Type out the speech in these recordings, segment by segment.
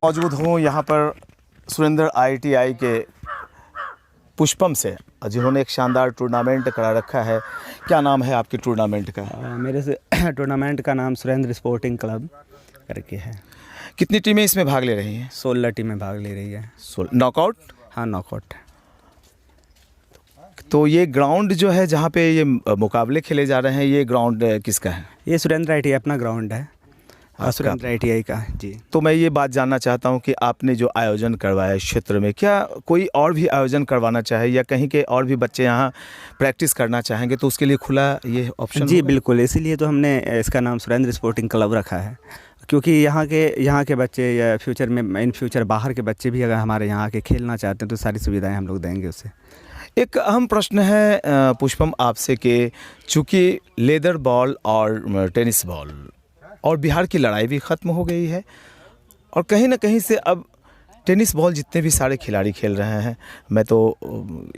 मौजूद हूँ यहाँ पर सुरेंद्र IITI के पुष्पम से, जिन्होंने एक शानदार टूर्नामेंट करा रखा है। क्या नाम है आपके टूर्नामेंट का? मेरे से टूर्नामेंट का नाम सुरेंद्र स्पोर्टिंग क्लब करके है। कितनी टीमें इसमें भाग ले रही हैं? 16 टीमें भाग ले रही है। नॉकआउट? हाँ, नॉकआउट। तो ये ग्राउंड जो है जहाँ पे ये मुकाबले खेले जा रहे हैं, ये ग्राउंड किसका है? ये सुरेंद्र IITI अपना ग्राउंड है, सुरेंद्र IITI का जी। तो मैं ये बात जानना चाहता हूँ कि आपने जो आयोजन करवाया इस क्षेत्र में, क्या कोई और भी आयोजन करवाना चाहे या कहीं के और भी बच्चे यहाँ प्रैक्टिस करना चाहेंगे तो उसके लिए खुला ये ऑप्शन? जी बिल्कुल, इसीलिए तो हमने इसका नाम सुरेंद्र स्पोर्टिंग क्लब रखा है, क्योंकि यहाँ के बच्चे या फ्यूचर में इन फ्यूचर बाहर के बच्चे भी अगर हमारे यहाँ आके खेलना चाहते हैं तो सारी सुविधाएँ हम लोग देंगे उसे। एक अहम प्रश्न है पुष्पम आपसे कि चूँकि लेदर बॉल और टेनिस बॉल और बिहार की लड़ाई भी ख़त्म हो गई है और कहीं ना कहीं से अब टेनिस बॉल जितने भी सारे खिलाड़ी खेल रहे हैं, मैं तो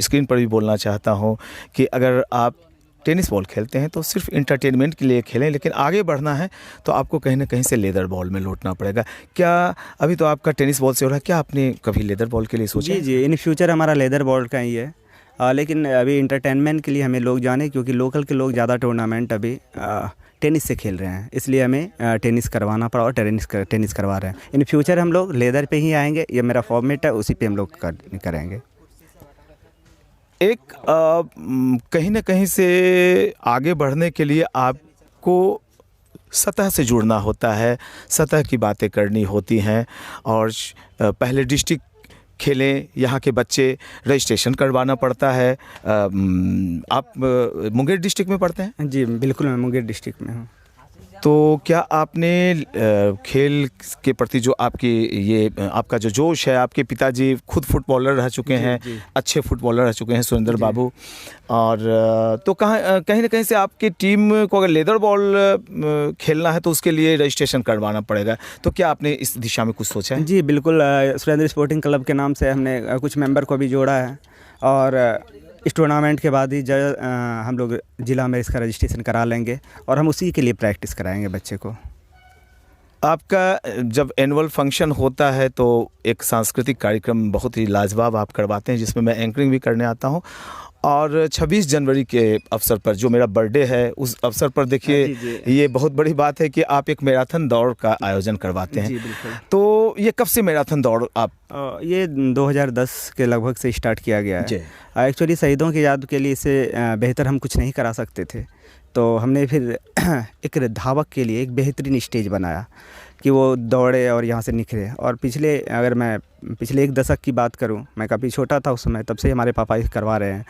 स्क्रीन पर भी बोलना चाहता हूं कि अगर आप टेनिस बॉल खेलते हैं तो सिर्फ इंटरटेनमेंट के लिए खेलें, लेकिन आगे बढ़ना है तो आपको कहीं ना कहीं से लेदर बॉल में लौटना पड़ेगा। क्या अभी तो आपका टेनिस बॉल से हो रहा है, क्या आपने कभी लेदर बॉल के लिए सोचा? जी, इन फ्यूचर हमारा लेदर बॉल का ही है, लेकिन अभी इंटरटेनमेंट के लिए हमें लोग जाने, क्योंकि लोकल के लोग ज़्यादा टूर्नामेंट अभी टेनिस से खेल रहे हैं, इसलिए हमें टेनिस करवाना पड़ा और टेनिस करवा रहे हैं। इन फ्यूचर हम लोग लेदर पे ही आएंगे, ये मेरा फॉर्मेट है, उसी पे हम लोग करेंगे। एक कहीं ना कहीं से आगे बढ़ने के लिए आपको सतह से जुड़ना होता है, सतह की बातें करनी होती हैं और पहले डिस्ट्रिक्ट खेलें, यहाँ के बच्चे रजिस्ट्रेशन करवाना पड़ता है। आप मुंगेर डिस्ट्रिक्ट में पढ़ते हैं? जी बिल्कुल, मैं मुंगेर डिस्ट्रिक्ट में हूँ। तो क्या आपने खेल के प्रति जो आपकी ये आपका जो जोश है, आपके पिताजी खुद फुटबॉलर रह चुके हैं, अच्छे फुटबॉलर रह चुके हैं सुरेंद्र बाबू, और तो कहीं ना कहीं से आपकी टीम को अगर लेदर बॉल खेलना है तो उसके लिए रजिस्ट्रेशन करवाना पड़ेगा, तो क्या आपने इस दिशा में कुछ सोचा है? जी बिल्कुल, सुरेंद्र स्पोर्टिंग क्लब के नाम से हमने कुछ मेंबर को भी जोड़ा है और इस टूर्नामेंट के बाद ही हम लोग ज़िला में इसका रजिस्ट्रेशन करा लेंगे और हम उसी के लिए प्रैक्टिस कराएंगे बच्चे को। आपका जब एनुअल फंक्शन होता है तो एक सांस्कृतिक कार्यक्रम बहुत ही लाजवाब आप करवाते हैं, जिसमें मैं एंकरिंग भी करने आता हूं, और 26 जनवरी के अवसर पर जो मेरा बर्थडे है उस अवसर पर देखिए ये बहुत बड़ी बात है कि आप एक मैराथन दौड़ का आयोजन करवाते हैं। तो ये कब से मैराथन दौड़ आप? ये 2010 के लगभग से स्टार्ट किया गया है। एक्चुअली शहीदों की याद के लिए इससे बेहतर हम कुछ नहीं करा सकते थे, तो हमने फिर एक धावक के लिए एक बेहतरीन स्टेज बनाया कि वो दौड़े और यहाँ से निखरे। और अगर मैं पिछले 1 दशक की बात करूँ, मैं काफ़ी छोटा था उस समय, तब से हमारे पापा इसे करवा रहे हैं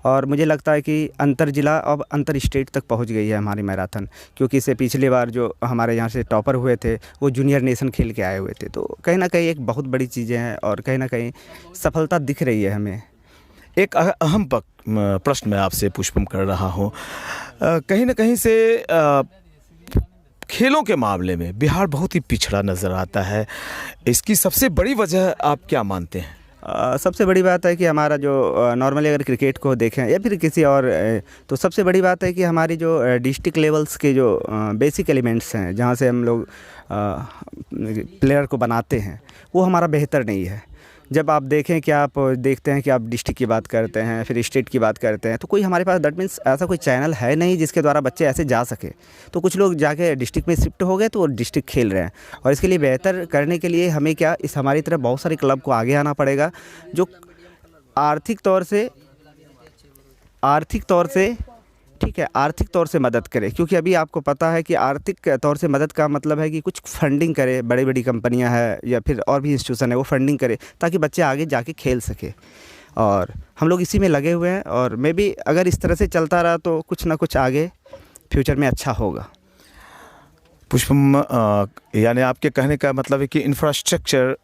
और मुझे लगता है कि अंतर जिला अब अंतर स्टेट तक पहुँच गई है हमारी मैराथन, क्योंकि इससे पिछली बार जो हमारे यहाँ से टॉपर हुए थे वो जूनियर नेशन खेल के आए हुए थे। तो कहीं ना कहीं एक बहुत बड़ी चीज़ें हैं और कहीं ना कहीं सफलता दिख रही है हमें। एक अहम प्रश्न मैं आपसे पुष्पम कर रहा हूँ, कहीं ना कहीं से खेलों के मामले में बिहार बहुत ही पिछड़ा नज़र आता है, इसकी सबसे बड़ी वजह आप क्या मानते हैं? सबसे बड़ी बात है कि हमारा जो नॉर्मली अगर क्रिकेट को देखें या फिर किसी और, तो सबसे बड़ी बात है कि हमारी जो डिस्ट्रिक्ट लेवल्स के जो बेसिक एलिमेंट्स हैं, जहाँ से हम लोग प्लेयर को बनाते हैं, वो हमारा बेहतर नहीं है। जब आप देखें कि आप देखते हैं कि आप डिस्ट्रिक्ट की बात करते हैं, फिर स्टेट की बात करते हैं, तो कोई हमारे पास दैट मीन्स ऐसा कोई चैनल है नहीं जिसके द्वारा बच्चे ऐसे जा सके। तो कुछ लोग जाके डिस्ट्रिक्ट में शिफ्ट हो गए तो वो डिस्ट्रिक्ट खेल रहे हैं, और इसके लिए बेहतर करने के लिए हमें हमारी तरह बहुत सारे क्लब को आगे आना पड़ेगा जो आर्थिक तौर से मदद करे, क्योंकि अभी आपको पता है कि आर्थिक तौर से मदद का मतलब है कि कुछ फंडिंग करे, बड़ी बड़ी कंपनियां हैं या फिर और भी इंस्टीट्यूशन है वो फंडिंग करे ताकि बच्चे आगे जाके खेल सके, और हम लोग इसी में लगे हुए हैं। और मे बी अगर इस तरह से चलता रहा तो कुछ ना कुछ आगे फ्यूचर में अच्छा होगा। पुष्पम, यानी आपके कहने का मतलब है कि इंफ्रास्ट्रक्चर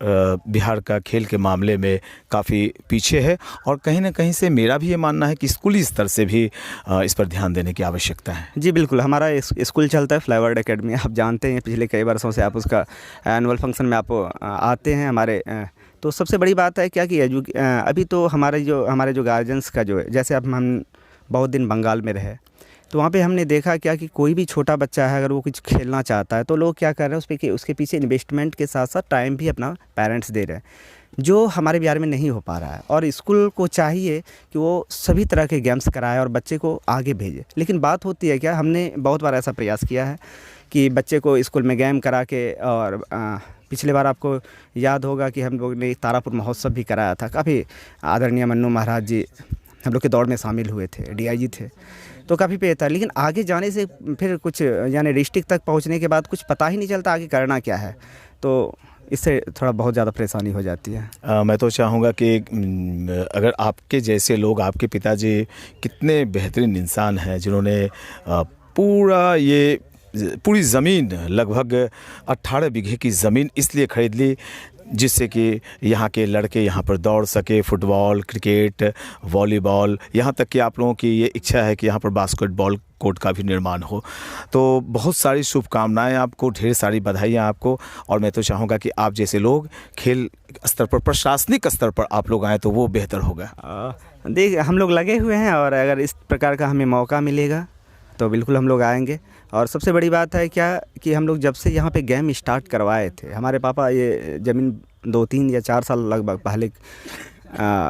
बिहार का खेल के मामले में काफ़ी पीछे है, और कहीं ना कहीं से मेरा भी ये मानना है कि स्कूली स्तर से भी इस पर ध्यान देने की आवश्यकता है। जी बिल्कुल, हमारा स्कूल चलता है फ्लाईवर्ड एकेडमी, आप जानते हैं, पिछले कई वर्षों से आप उसका एनुअल फंक्शन में आप आते हैं हमारे। तो सबसे बड़ी बात है क्या कि अभी तो हमारे जो गार्जियंस का जो है, जैसे अब हम बहुत दिन बंगाल में रहे, तो वहाँ पे हमने देखा क्या कि कोई भी छोटा बच्चा है अगर वो कुछ खेलना चाहता है तो लोग क्या कर रहे हैं उस पे कि उसके पीछे इन्वेस्टमेंट के साथ साथ टाइम भी अपना पेरेंट्स दे रहे हैं, जो हमारे बिहार में नहीं हो पा रहा है। और स्कूल को चाहिए कि वो सभी तरह के गेम्स कराए और बच्चे को आगे भेजे। लेकिन बात होती है क्या, हमने बहुत बार ऐसा प्रयास किया है कि बच्चे को स्कूल में गेम करा के, और पिछले बार आपको याद होगा कि हम लोग ने तारापुर महोत्सव भी कराया था। काफ़ी आदरणीय मन्नू महाराज जी हम लोग के दौड़ में शामिल हुए थे, डीआईजी थे, तो काफ़ी पे था। लेकिन आगे जाने से फिर कुछ यानी डिस्ट्रिक्ट तक पहुंचने के बाद कुछ पता ही नहीं चलता आगे करना क्या है, तो इससे थोड़ा बहुत ज़्यादा परेशानी हो जाती है। मैं तो चाहूँगा कि अगर आपके जैसे लोग, आपके पिताजी कितने बेहतरीन इंसान हैं जिन्होंने पूरी ज़मीन, लगभग 18 बीघे की ज़मीन इसलिए ख़रीद ली जिससे कि यहाँ के लड़के यहाँ पर दौड़ सके, फुटबॉल, क्रिकेट, वॉलीबॉल, यहाँ तक कि आप लोगों की ये इच्छा है कि यहाँ पर बास्केटबॉल कोर्ट का भी निर्माण हो। तो बहुत सारी शुभकामनाएं आपको, ढेर सारी बधाइयाँ आपको। और मैं तो चाहूँगा कि आप जैसे लोग खेल स्तर पर, प्रशासनिक स्तर पर आप लोग आएँ तो वो बेहतर होगा। देख, हम लोग लगे हुए हैं और अगर इस प्रकार का हमें मौका मिलेगा तो बिल्कुल हम लोग आएंगे। और सबसे बड़ी बात है क्या कि हम लोग जब से यहाँ पे गेम स्टार्ट करवाए थे, हमारे पापा ये ज़मीन 2-3 या 4 साल लगभग पहले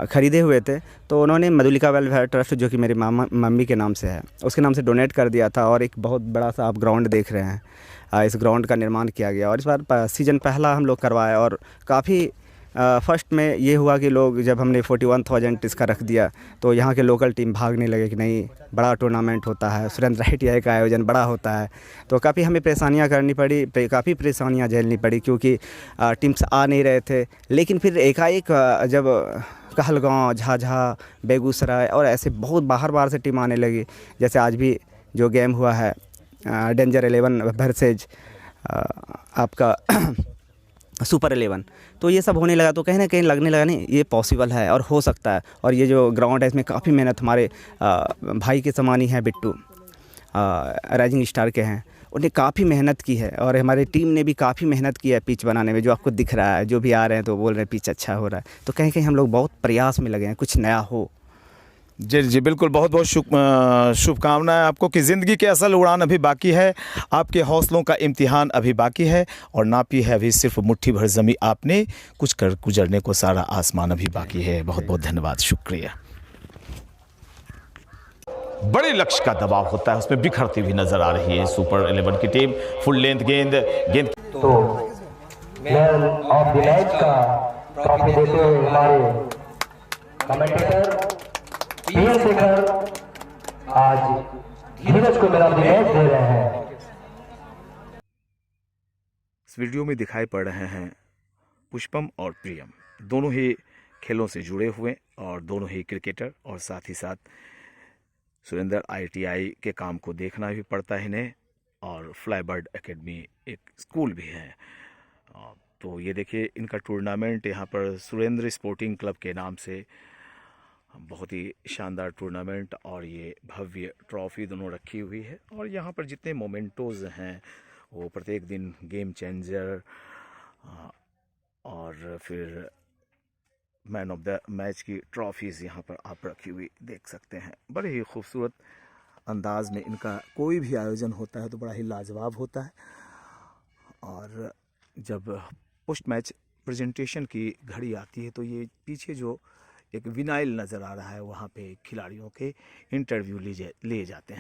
ख़रीदे हुए थे, तो उन्होंने मधुलिका वेलफेयर ट्रस्ट जो कि मेरी मम्मी के नाम से है, उसके नाम से डोनेट कर दिया था। और एक बहुत बड़ा सा आप ग्राउंड देख रहे हैं, इस ग्राउंड का निर्माण किया गया। और इस बार सीज़न पहला हम लोग करवाए और काफ़ी फर्स्ट में ये हुआ कि लोग, जब हमने 41,000 इसका रख दिया तो यहाँ के लोकल टीम भागने लगे कि नहीं, बड़ा टूर्नामेंट होता है, सुरेंद्र ITI का आयोजन बड़ा होता है। तो काफ़ी हमें परेशानियाँ करनी पड़ी, काफ़ी परेशानियाँ झेलनी पड़ी, क्योंकि टीम्स आ नहीं रहे थे। लेकिन फिर एकाएक जब कहलगांव, झाझा, बेगूसराय और ऐसे बहुत बाहर से टीम आने लगी, जैसे आज भी जो गेम हुआ है डेंजर 11 वर्सेज आपका सुपर 11, तो ये सब होने लगा, तो कहीं ना कहीं लगने लगा नहीं ये पॉसिबल है और हो सकता है। और ये जो ग्राउंड है इसमें काफ़ी मेहनत हमारे भाई के समान ही है, बिट्टू राइजिंग स्टार के हैं, उन्हें काफ़ी मेहनत की है। और हमारी टीम ने भी काफ़ी मेहनत की है पिच बनाने में, जो आपको दिख रहा है। जो भी आ रहे हैं तो बोल रहे हैं पिच अच्छा हो रहा है, तो कहीं कहीं हम लोग बहुत प्रयास में लगे हैं कुछ नया हो। जी जी बिल्कुल, बहुत बहुत शुभकामनाएं आपको कि ज़िंदगी की असल उड़ान अभी बाकी है, आपके हौसलों का इम्तिहान अभी बाकी है और नापी है अभी सिर्फ मुट्ठी भर ज़मीं आपने, कुछ कर गुजरने को सारा आसमान अभी बाकी है। बहुत बहुत धन्यवाद, शुक्रिया। बड़े लक्ष्य का दबाव होता है, उसमें बिखरती हुई नजर आ रही है सुपर 11 की टीम। फुल लेंथ गेंद तो मैन ऑफ द मैच का ट्रॉफी देते हुए हमारे कमेंटेटर पीएन शेखर आज धीरज को मैन ऑफ द मैच दे रहे हैं। इस वीडियो में दिखाई पड़ रहे हैं पुष्पम और प्रियम, दोनों ही खेलों से जुड़े हुए और दोनों ही क्रिकेटर, और साथ ही साथ सुरेंद्र ITI के काम को देखना भी पड़ता है इन्हें, और फ्लाईबर्ड एकेडमी एक स्कूल भी है। तो ये देखिए इनका टूर्नामेंट यहाँ पर सुरेंद्र स्पोर्टिंग क्लब के नाम से, बहुत ही शानदार टूर्नामेंट, और ये भव्य ट्रॉफी दोनों रखी हुई है। और यहाँ पर जितने मोमेंटोज़ हैं वो प्रत्येक दिन गेम चेंजर और फिर मैन ऑफ द मैच की ट्रॉफीज़ यहाँ पर आप रखी हुई देख सकते हैं। बड़े ही खूबसूरत अंदाज में इनका कोई भी आयोजन होता है तो बड़ा ही लाजवाब होता है। और जब पोस्ट मैच प्रेजेंटेशन की घड़ी आती है तो ये पीछे जो एक विनाइल नज़र आ रहा है वहाँ पे खिलाड़ियों के इंटरव्यू लिए जाते हैं।